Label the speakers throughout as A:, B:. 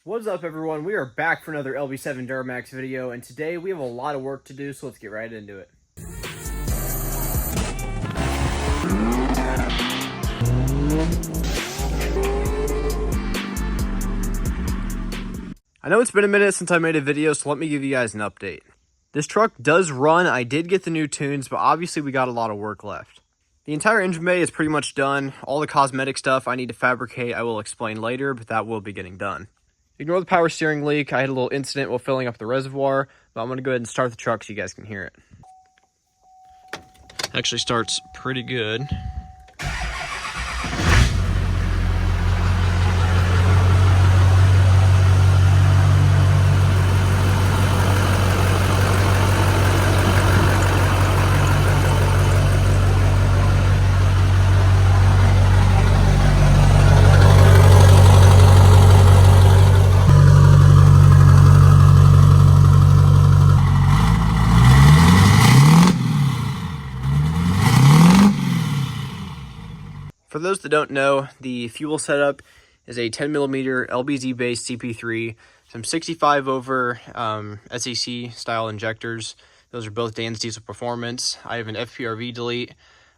A: What's up, everyone? We are back for another LB7 Duramax video, and today we have a lot of work to do, so let's get right into it. I know it's been a minute since I made a video, so let me give you guys an update. This truck does run. I did get the new tunes, but obviously we got a lot of work left. The entire engine bay is pretty much done. All the cosmetic stuff I need to fabricate I will explain later, but that will be getting done. Ignore the power steering leak. I had a little incident while filling up the reservoir, but I'm going to go ahead and start the truck so you guys can hear it. Actually starts pretty good. For those that don't know, the fuel setup is a 10mm LBZ based CP3, some 65 over SEC style injectors. Those are both Dan's Diesel Performance. I have an FPRV delete,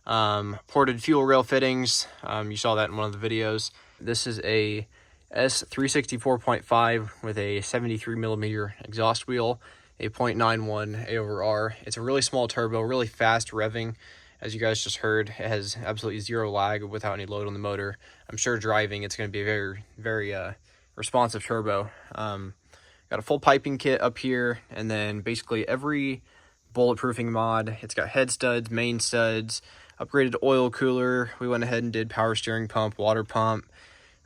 A: ported fuel rail fittings. You saw that in one of the videos. This is a S364.5 with a 73mm exhaust wheel, a 0.91 A/R. It's a really small turbo, really fast revving. As you guys just heard, it has absolutely zero lag without any load on the motor. I'm sure driving, it's going to be a very responsive turbo. Got a full piping kit up here, and then basically every bulletproofing mod. It's got head studs, main studs, upgraded oil cooler. We went ahead and did power steering pump, water pump,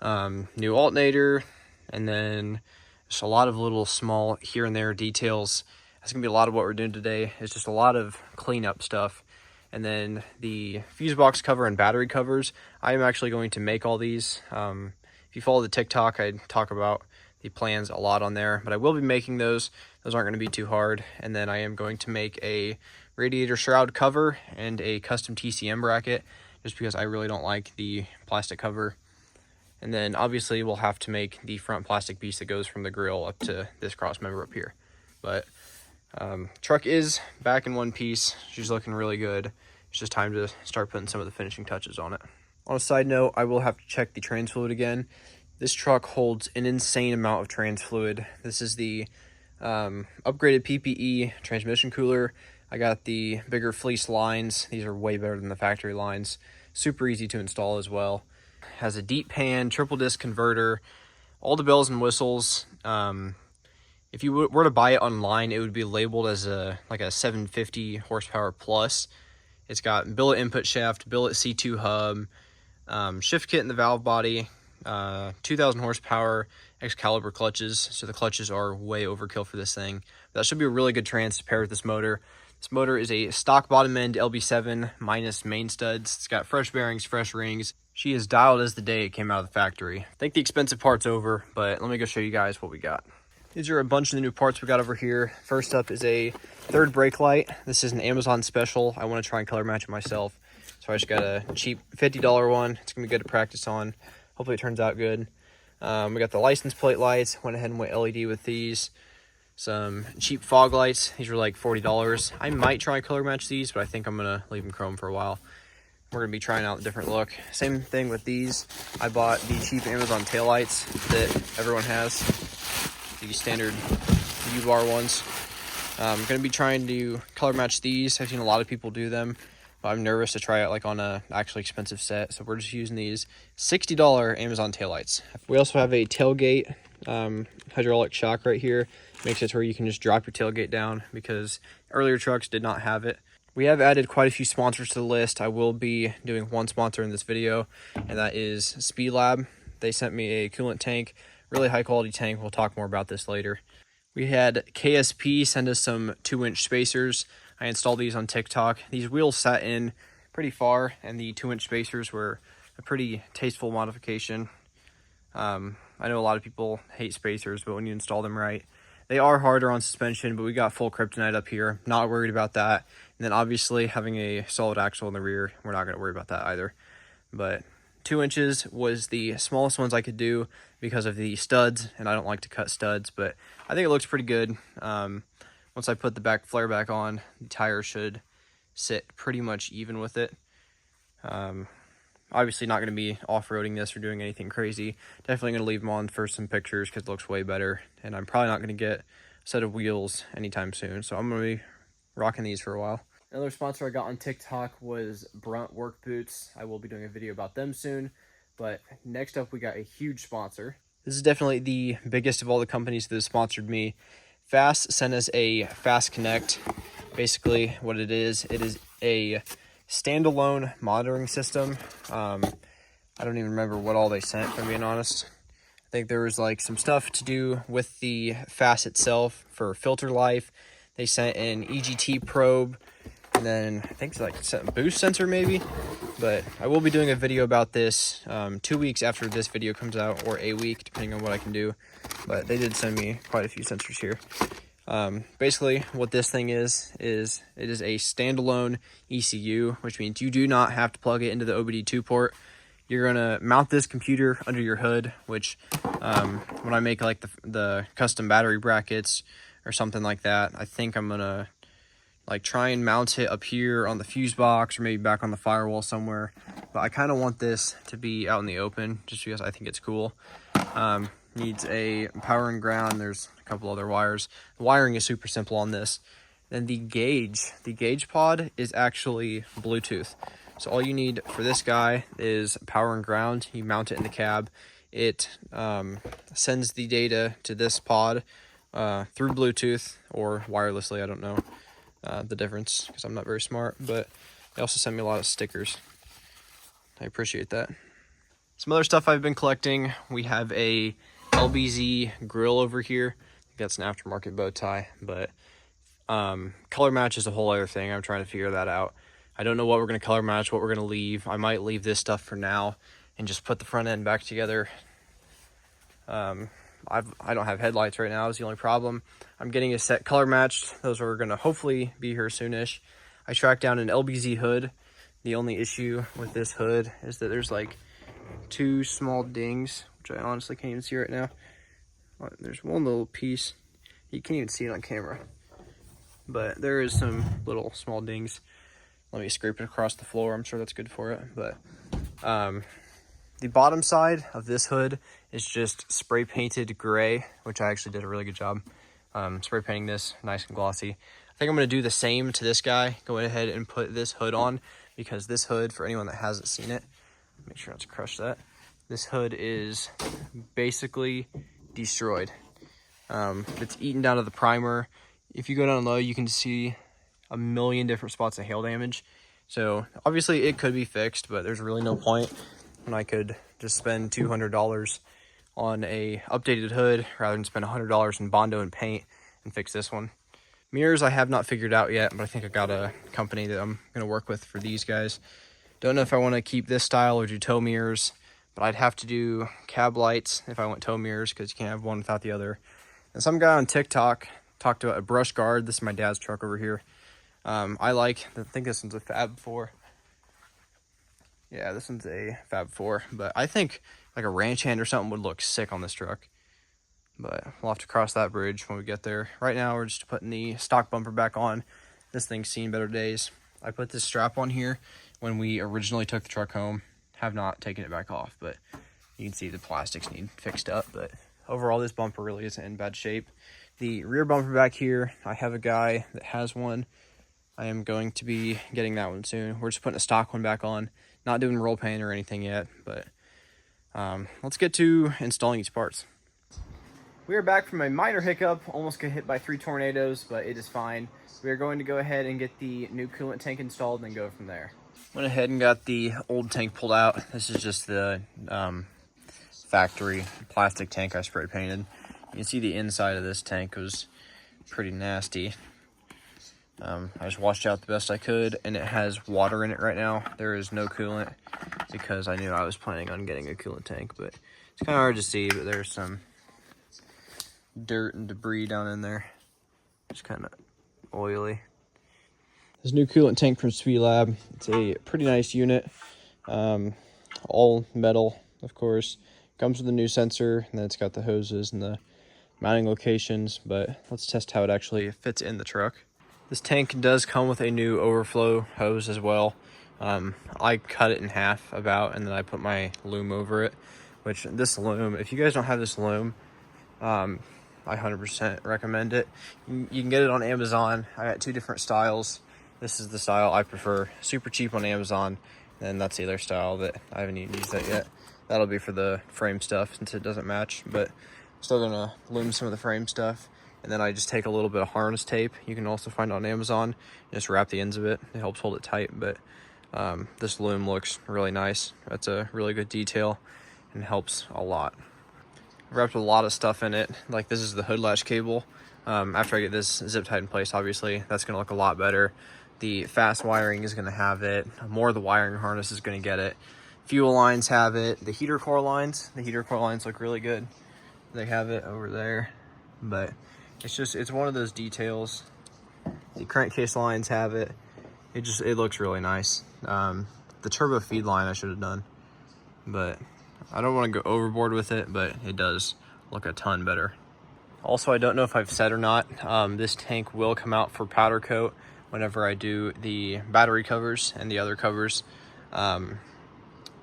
A: new alternator, and then just a lot of little small here and there details. That's going to be a lot of what we're doing today. It's just a lot of cleanup stuff. And then the fuse box cover and battery covers, I am actually going to make all these. If you follow the TikTok, I talk about the plans a lot on there, but I will be making those. Those aren't going to be too hard. And then I am going to make a radiator shroud cover and a custom TCM bracket, just because I really don't like the plastic cover. And then obviously we'll have to make the front plastic piece that goes from the grill up to this cross member up here. But truck is back in one piece. She's looking really good. It's just time to start putting some of the finishing touches on it. On a side note, I will have to check the trans fluid again. This truck holds an insane amount of trans fluid. This is the upgraded PPE transmission cooler. I got the bigger fleece lines. These are way better than the factory lines. Super easy to install as well. Has a deep pan, triple disc converter, all the bells and whistles. If you were to buy it online, it would be labeled as a 750 horsepower plus. It's got billet input shaft, billet C2 hub, shift kit in the valve body, 2,000 horsepower Excalibur clutches. So the clutches are way overkill for this thing. That should be a really good trans to pair with this motor. This motor is a stock bottom end LB7 minus main studs. It's got fresh bearings, fresh rings. She is dialed as the day it came out of the factory. I think the expensive part's over, but let me go show you guys what we got. These are a bunch of the new parts we got over here. First up is a third brake light. This is an Amazon special. I want to try and color match it myself. So I just got a cheap $50 one. It's going to be good to practice on. Hopefully it turns out good. We got the license plate lights. Went ahead and went LED with these. Some cheap fog lights. These were like $40. I might try and color match these, but I think I'm going to leave them chrome for a while. We're going to be trying out a different look. Same thing with these. I bought the cheap Amazon taillights that everyone has. The standard U-bar ones. I'm going to be trying to color match these. I've seen a lot of people do them, but I'm nervous to try it like on a actually expensive set. So we're just using these $60 Amazon taillights. We also have a tailgate hydraulic shock right here. Makes it to where you can just drop your tailgate down, because earlier trucks did not have it. We have added quite a few sponsors to the list. I will be doing one sponsor in this video, and that is Spelab. They sent me a coolant tank. Really high quality tank. We'll talk more about this later. We had KSP send us some 2-inch spacers. I installed these on TikTok. These wheels sat in pretty far, and the 2-inch spacers were a pretty tasteful modification. I know a lot of people hate spacers, but when you install them right, they are harder on suspension, but we got full kryptonite up here. Not worried about that. And then obviously having a solid axle in the rear, we're not going to worry about that either. But 2 inches was the smallest ones I could do because of the studs, and I don't like to cut studs, but I think it looks pretty good. Once I put the back flare back on, the tire should sit pretty much even with it. Obviously not going to be off-roading this or doing anything crazy. Definitely going to leave them on for some pictures because it looks way better, and I'm probably not going to get a set of wheels anytime soon, so I'm going to be rocking these for a while. Another sponsor I got on TikTok was Brunt Work Boots. I will be doing a video about them soon. But next up, we got a huge sponsor. This is definitely the biggest of all the companies that have sponsored me. Fast sent us a Fast Connect. Basically, what it is a standalone monitoring system. I don't even remember what all they sent, if I'm being honest. I think there was like some stuff to do with the Fast itself for filter life. They sent an EGT probe, and then I think it's like a boost sensor maybe. But I will be doing a video about this 2 weeks after this video comes out, or a week, depending on what I can do. But they did send me quite a few sensors here. Basically, what this thing is it is a standalone ECU, which means you do not have to plug it into the OBD2 port. You're gonna mount this computer under your hood, which when I make like the custom battery brackets or something like that, I think I'm gonna like try and mount it up here on the fuse box or maybe back on the firewall somewhere. But I kind of want this to be out in the open just because I think it's cool. Needs a power and ground. There's a couple other wires. The wiring is super simple on this. Then the gauge pod is actually Bluetooth. So all you need for this guy is power and ground. You mount it in the cab. It sends the data to this pod through Bluetooth or wirelessly. I don't know the difference because I'm not very smart, but they also sent me a lot of stickers. I appreciate that. Some other stuff I've been collecting. We have a LBZ grill over here. I think that's an aftermarket bow tie, but color match is a whole other thing. I'm trying to figure that out. I don't know what we're going to color match, what we're going to leave. I might leave this stuff for now and just put the front end back together. I don't have headlights right now is the only problem. I'm getting a set color matched. Those are going to hopefully be here soonish. I tracked down an LBZ hood. The only issue with this hood is that there's like 2 small dings, which I honestly can't even see right now. There's one little piece. You can't even see it on camera. But there is some little small dings. Let me scrape it across the floor. I'm sure that's good for it. But the bottom side of this hood is just spray painted gray, which I actually did a really good job spray painting this nice and glossy. I think I'm going to do the same to this guy. Go ahead and put this hood on, because this hood, for anyone that hasn't seen it, make sure not to crush that. This hood is basically destroyed. It's eaten down to the primer. If you go down low, you can see a million different spots of hail damage. So obviously it could be fixed, but there's really no point when I could just spend $200 on a updated hood rather than spend $100 in Bondo and paint and fix this one. Mirrors I have not figured out yet, but I think I got a company that I'm going to work with for these guys. Don't know if I want to keep this style or do tow mirrors, but I'd have to do cab lights if I went tow mirrors, because you can't have one without the other. And some guy on TikTok talked about a brush guard. This is my dad's truck over here. I think this one's a Fab 4. Yeah, this one's a Fab 4, but I think like a ranch hand or something would look sick on this truck. But we'll have to cross that bridge when we get there. Right now, we're just putting the stock bumper back on. This thing's seen better days. I put this strap on here when we originally took the truck home. Have not taken it back off, but you can see the plastics need fixed up. But overall, this bumper really isn't in bad shape. The rear bumper back here, I have a guy that has one. I am going to be getting that one soon. We're just putting a stock one back on. Not doing roll paint or anything yet, but let's get to installing these parts. We are back from a minor hiccup. Almost got hit by 3 tornadoes, but it is fine. We are going to go ahead and get the new coolant tank installed and then go from there. Went ahead and got the old tank pulled out. This is just the factory plastic tank I spray painted. You can see the inside of this tank was pretty nasty. I just washed out the best I could, and it has water in it right now. There is no coolant because I knew I was planning on getting a coolant tank, but it's kind of hard to see, but there's some dirt and debris down in there. It's kind of oily. This new coolant tank from Spelab, it's a pretty nice unit. all metal, of course. Comes with a new sensor, and then it's got the hoses and the mounting locations, but let's test how it actually fits in the truck. This tank does come with a new overflow hose as well. I cut it in half about, and then I put my loom over it, which this loom, if you guys don't have this loom, I 100% recommend it. You can get it on Amazon. I got 2 different styles. This is the style I prefer. Super cheap on Amazon. And that's the other style that I haven't even used that yet. That'll be for the frame stuff since it doesn't match, but I'm still gonna loom some of the frame stuff. And then I just take a little bit of harness tape. You can also find it on Amazon. Just wrap the ends of it. It helps hold it tight, but this loom looks really nice. That's a really good detail and helps a lot. I wrapped a lot of stuff in it. Like, this is the hood latch cable. After I get this zip tied in place, obviously, that's gonna look a lot better. The fast wiring is gonna have it. More of the wiring harness is gonna get it. Fuel lines have it. The heater core lines look really good. They have it over there, but it's one of those details. The crankcase lines have it. It looks really nice. The turbo feed line I should have done, but I don't want to go overboard with it, but it does look a ton better. Also, I don't know if I've said or not, this tank will come out for powder coat whenever I do the battery covers and the other covers.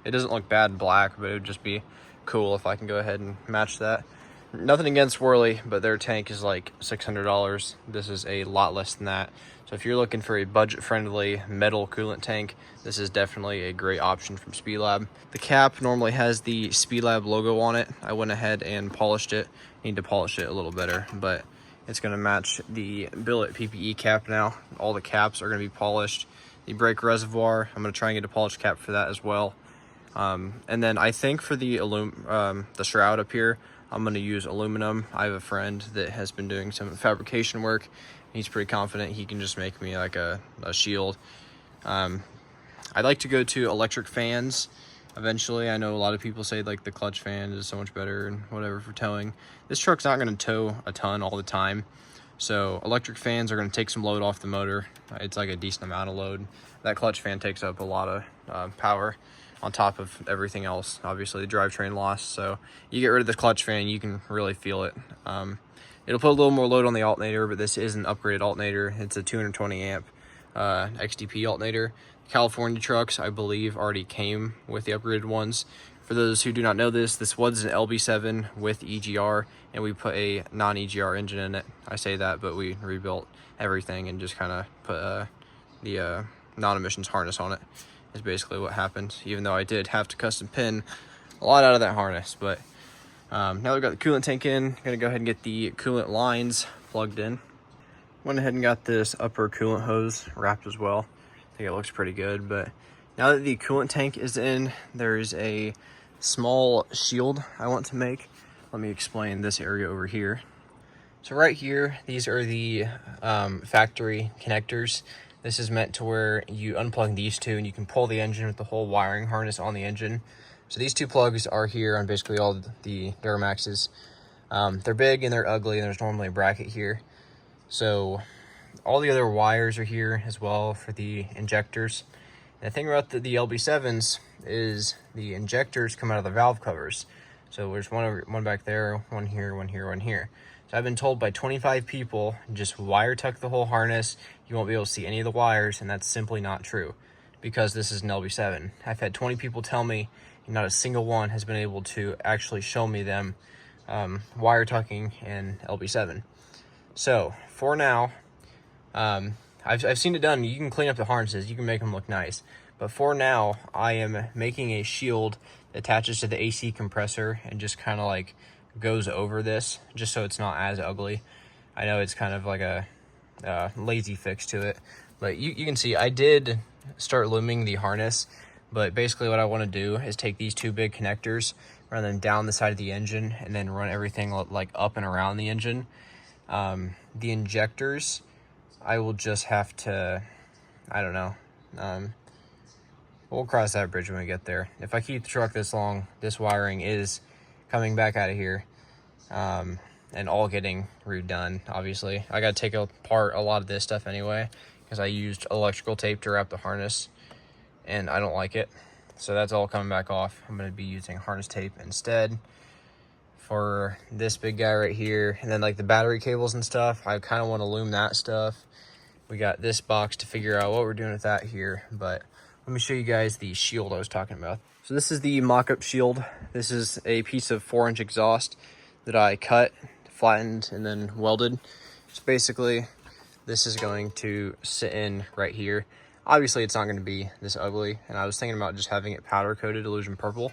A: It doesn't look bad in black, but it would just be cool if I can go ahead and match that. Nothing against Whirly, but their tank is like $600. This is a lot less than that. So if you're looking for a budget-friendly metal coolant tank, this is definitely a great option from Spelab. The cap normally has the Spelab logo on it. I went ahead and polished it. Need to polish it a little better, but it's going to match the billet PPE cap now. All the caps are going to be polished. The brake reservoir, I'm going to try and get a polished cap for that as well. And then I think for the shroud up here, I'm going to use aluminum. I have a friend that has been doing some fabrication work. He's pretty confident he can just make me like a shield. I'd like to go to electric fans eventually. I know a lot of people say like the clutch fan is so much better and whatever for towing. This truck's not going to tow a ton all the time, so electric fans are going to take some load off the motor. It's like a decent amount of load. That clutch fan takes up a lot of power on top of everything else, obviously the drivetrain loss. So you get rid of the clutch fan, you can really feel it. It'll put a little more load on the alternator, but this is an upgraded alternator. It's a 220 amp XDP alternator. California trucks, I believe, already came with the upgraded ones. For those who do not know this was an LB7 with EGR, and we put a non-EGR engine in it. I say that, but we rebuilt everything and just kind of put the non-emissions harness on it. Is basically what happened, even though I did have to custom pin a lot out of that harness. But now we've got the coolant tank in, I'm gonna go ahead and get the coolant lines plugged in. Went ahead and got this upper coolant hose wrapped as well. I think it looks pretty good. But now that the coolant tank is in, there's a small shield I want to make. Let me explain this area over here. So right here, these are the factory connectors. This is meant to where you unplug these two and you can pull the engine with the whole wiring harness on the engine. So these two plugs are here on basically all the Duramaxes. They're big and they're ugly, and there's normally a bracket here. So all the other wires are here as well for the injectors. And the thing about the LB7s is the injectors come out of the valve covers. So there's one back there, one here, one here, one here. So I've been told by 25 people, just wire tuck the whole harness. You won't be able to see any of the wires, and that's simply not true because this is an LB7. I've had 20 people tell me, and not a single one has been able to actually show me them wire tucking in LB7. So for now, I've seen it done. You can clean up the harnesses, you can make them look nice. But for now, I am making a shield that attaches to the AC compressor and just kind of like goes over this, just so it's not as ugly. I know it's kind of like a lazy fix to it, but you can see I did start looming the harness. But basically what I want to do is take these two big connectors, run them down the side of the engine, and then run everything like up and around the engine. The injectors, I will just have to, I don't know, we'll cross that bridge when we get there. If I keep the truck this long, this wiring is coming back out of here, and all getting redone. Obviously I got to take apart a lot of this stuff anyway, because I used electrical tape to wrap the harness and I don't like it. So that's all coming back off. I'm going to be using harness tape instead for this big guy right here. And then like the battery cables and stuff, I kind of want to loom that stuff. We got this box to figure out what we're doing with that here, but let me show you guys the shield I was talking about. So this is the mock-up shield. This is a piece of 4-inch exhaust that I cut, flattened, and then welded. So basically, this is going to sit in right here. Obviously, it's not going to be this ugly, and I was thinking about just having it powder-coated illusion purple.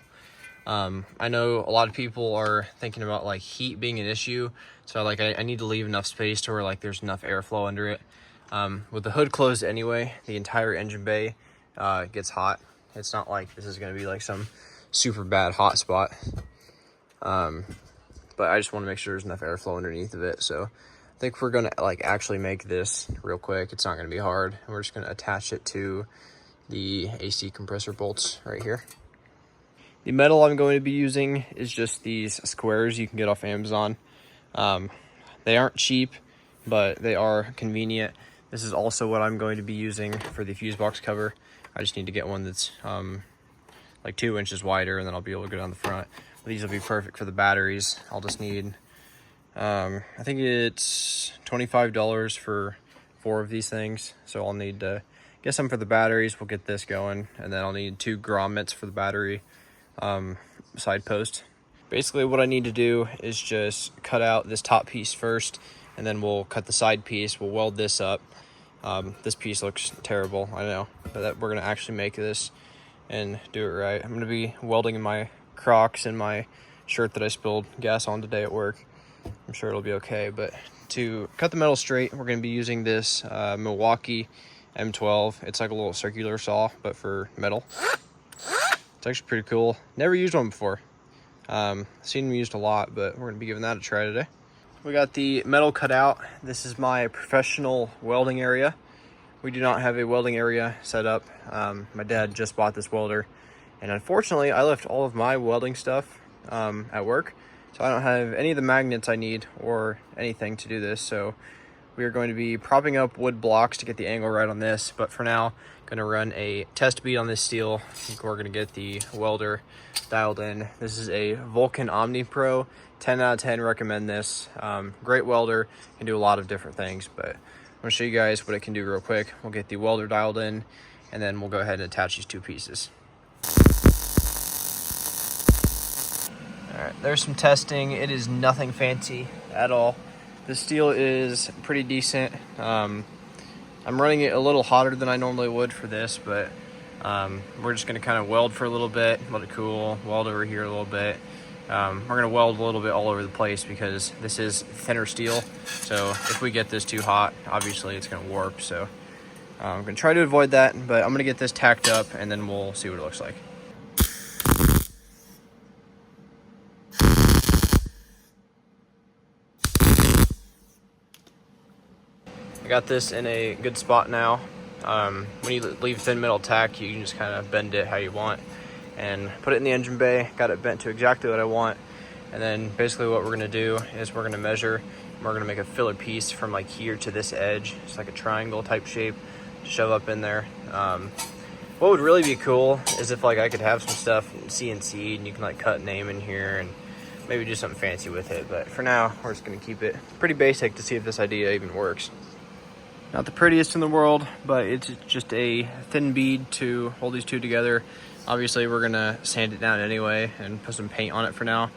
A: I know a lot of people are thinking about like heat being an issue, so like I need to leave enough space to where like there's enough airflow under it. With the hood closed anyway, the entire engine bay gets hot. It's not like this is going to be like some super bad hot spot. But I just want to make sure there's enough airflow underneath of it. So I think we're going to like actually make this real quick. It's not going to be hard. And we're just going to attach it to the AC compressor bolts right here. The metal I'm going to be using is just these squares you can get off Amazon. They aren't cheap, but they are convenient. This is also what I'm going to be using for the fuse box cover. I just need to get one that's like 2 inches wider, and then I'll be able to go down the front. But these will be perfect for the batteries. I'll just need, I think it's $25 for 4 of these things. So I'll need to get some for the batteries. We'll get this going, and then I'll need 2 grommets for the battery side post. Basically what I need to do is just cut out this top piece first, and then we'll cut the side piece. We'll weld this up. This piece looks terrible, I know, but that we're gonna actually make this and do it right. I'm gonna be welding in my Crocs and my shirt that I spilled gas on today at work. I'm sure it'll be okay, but to cut the metal straight, we're gonna be using this Milwaukee M12. It's like a little circular saw, but for metal. It's actually pretty cool. Never used one before. Seen them used a lot, but we're gonna be giving that a try today. We got the metal cut out. This is my professional welding area. We do not have a welding area set up. My dad just bought this welder, and unfortunately I left all of my welding stuff at work, so I don't have any of the magnets I need or anything to do this. So we are going to be propping up wood blocks to get the angle right on this, but for now going to run a test bead on this steel. I think we're going to get the welder dialed in. This is a Vulcan Omni Pro. 10 out of 10 recommend this. Great welder, can do a lot of different things, but I'm going to show you guys what it can do real quick. We'll get the welder dialed in, and then we'll go ahead and attach these 2 pieces. All right, there's some testing. It is nothing fancy at all. The steel is pretty decent. I'm running it a little hotter than I normally would for this, but we're just going to kind of weld for a little bit, let it cool, weld over here a little bit. We're going to weld a little bit all over the place because this is thinner steel. So if we get this too hot, obviously it's going to warp. So I'm going to try to avoid that, but I'm going to get this tacked up and then we'll see what it looks like. I got this in a good spot now. When you leave thin metal tack, you can just kind of bend it how you want and put it in the engine bay. Got it bent to exactly what I want. And then basically what we're gonna do is we're gonna measure, and we're gonna make a filler piece from like here to this edge. It's like a triangle type shape to shove up in there. What would really be cool is if like I could have some stuff CNC'd and you can like cut name in here and maybe do something fancy with it. But for now, we're just gonna keep it pretty basic to see if this idea even works. Not the prettiest in the world, but it's just a thin bead to hold these 2 together. Obviously, we're gonna sand it down anyway and put some paint on it for now.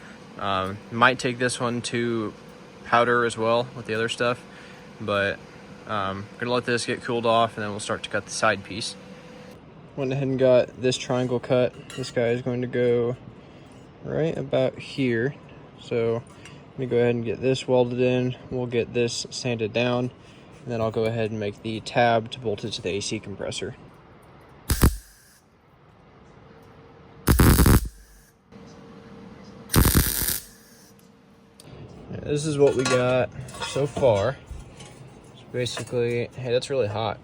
A: Might take this one to powder as well with the other stuff, but gonna let this get cooled off and then we'll start to cut the side piece. Went ahead and got this triangle cut. This guy is going to go right about here. So let me go ahead and get this welded in. We'll get this sanded down, and then I'll go ahead and make the tab to bolt it to the AC compressor. This is what we got so far. So basically, hey, that's really hot.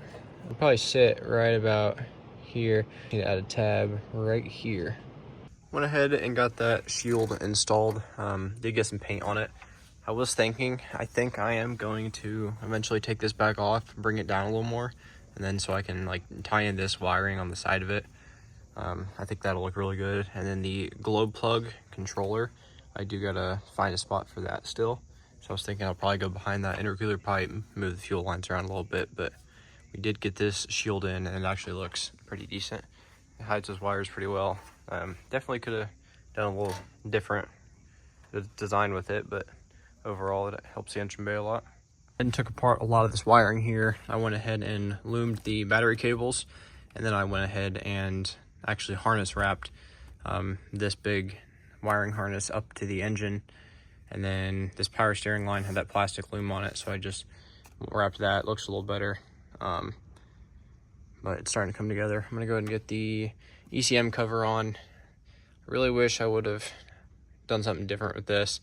A: I'll probably sit right about here. Need to add a tab right here. Went ahead and got that shield installed. Did get some paint on it. I was thinking, I think I am going to eventually take this back off, bring it down a little more, and then so I can like tie in this wiring on the side of it. I think that'll look really good. And then the globe plug controller, I do gotta find a spot for that still. So I was thinking I'll probably go behind that intercooler pipe, move the fuel lines around a little bit, but we did get this shield in and it actually looks pretty decent. It hides those wires pretty well. Definitely could have done a little different design with it, but overall it helps the engine bay a lot. And took apart a lot of this wiring here. I went ahead and loomed the battery cables, and then I went ahead and actually harness wrapped this big wiring harness up to the engine, and then this power steering line had that plastic loom on it, so I just wrapped that. It looks a little better, but it's starting to come together. I'm gonna go ahead and get the ECM cover on. I really wish I would have done something different with this.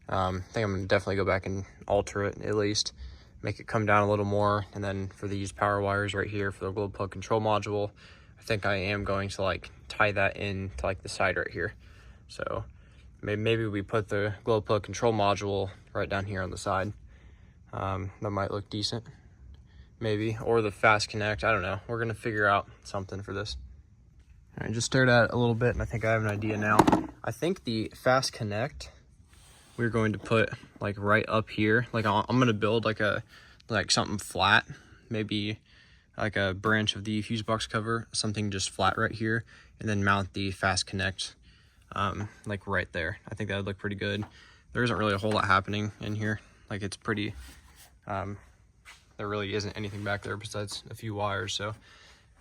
A: I think I'm gonna definitely go back and alter it, at least make it come down a little more. And then for these power wires right here for the globe plug control module, I think I am going to like tie that in to like the side right here. So maybe we put the globe plug control module right down here on the side. That might look decent, maybe, or the fast connect. I don't know. We're gonna figure out something for this. I just stared at it a little bit, and I think I have an idea now. I think the fast connect we're going to put like right up here. Like I'm gonna build like something flat, maybe like a branch of the fuse box cover, something just flat right here, and then mount the fast connect like right there. I think that would look pretty good. There isn't really a whole lot happening in here. Like it's pretty, there really isn't anything back there besides a few wires. So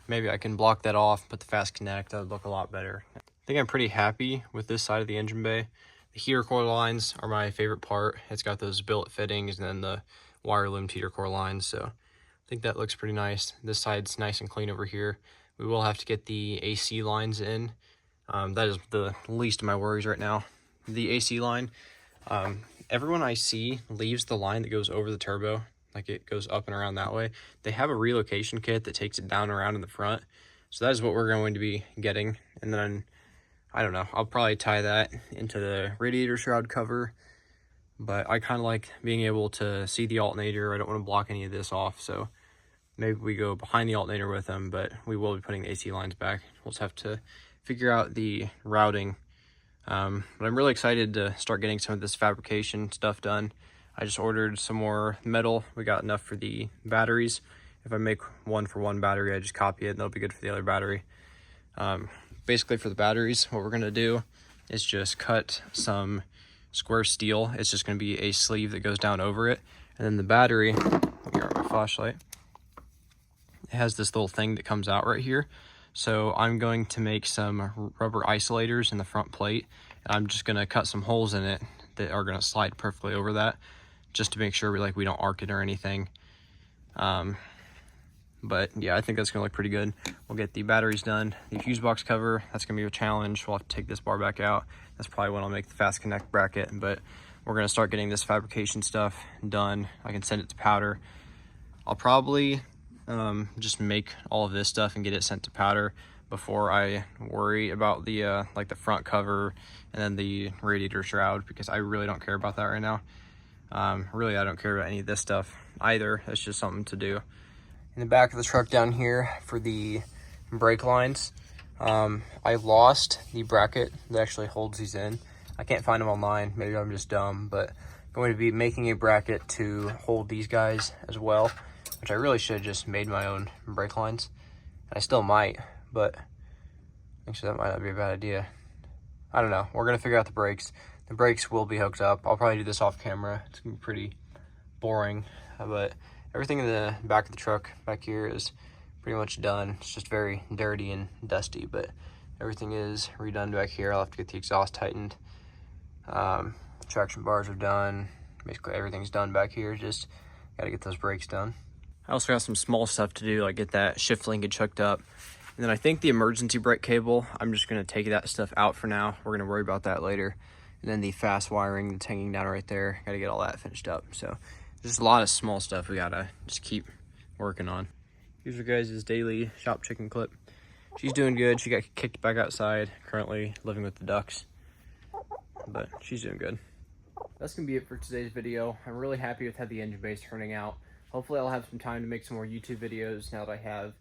A: maybe I can block that off, put the fast connect, that would look a lot better. I think I'm pretty happy with this side of the engine bay. The heater core lines are my favorite part. It's got those billet fittings and then the wire loomed heater core lines. So I think that looks pretty nice. This side's nice and clean over here. We will have to get the AC lines in. That is the least of my worries right now. The AC line, everyone I see leaves the line that goes over the turbo, like it goes up and around that way. They have a relocation kit that takes it down around in the front. So that is what we're going to be getting. And then I don't know, I'll probably tie that into the radiator shroud cover, but I kind of like being able to see the alternator. I don't want to block any of this off, so maybe we go behind the alternator with them, but we will be putting the AC lines back. We'll just have to figure out the routing. But I'm really excited to start getting some of this fabrication stuff done. I just ordered some more metal. We got enough for the batteries. If I make one for one battery, I just copy it and that'll be good for the other battery. Basically for the batteries, what we're gonna do is just cut some square steel. It's just gonna be a sleeve that goes down over it. And then the battery, here on my flashlight, it has this little thing that comes out right here. So I'm going to make some rubber isolators in the front plate, and I'm just gonna cut some holes in it that are gonna slide perfectly over that, just to make sure we don't arc it or anything. But yeah, I think that's gonna look pretty good. We'll get the batteries done. The fuse box cover, that's gonna be a challenge. We'll have to take this bar back out. That's probably when I'll make the fast connect bracket, but we're gonna start getting this fabrication stuff done. I can send it to powder. I'll probably just make all of this stuff and get it sent to powder before I worry about the like the front cover and then the radiator shroud, because I really don't care about that right now. Really, I don't care about any of this stuff either. It's just something to do. In the back of the truck down here for the brake lines, I lost the bracket that actually holds these in. I can't find them online. Maybe I'm just dumb, but I'm going to be making a bracket to hold these guys as well, which I really should have just made my own brake lines. I still might, but actually that might not be a bad idea. I don't know. We're going to figure out the brakes. The brakes will be hooked up. I'll probably do this off camera. It's going to be pretty boring, but everything in the back of the truck back here is pretty much done. It's just very dirty and dusty, but everything is redone back here. I'll have to get the exhaust tightened. Traction bars are done. Basically everything's done back here. Just got to get those brakes done. I also got some small stuff to do, like get that shift linkage hooked up. And then I think the emergency brake cable, I'm just going to take that stuff out for now. We're going to worry about that later. And then the fast wiring that's hanging down right there, got to get all that finished up. So there's a lot of small stuff we got to just keep working on. Here's your guys' daily shop chicken clip. She's doing good. She got kicked back outside, currently living with the ducks, but she's doing good. That's going to be it for today's video. I'm really happy with how the engine bay is turning out. Hopefully I'll have some time to make some more YouTube videos now that I have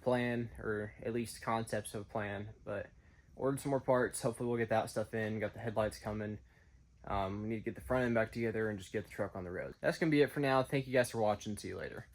A: plan, or at least concepts of a plan, but ordered some more parts. Hopefully we'll get that stuff in. Got the headlights coming. We need to get the front end back together and just get the truck on the road. That's gonna be it for now. Thank you guys for watching. See you later.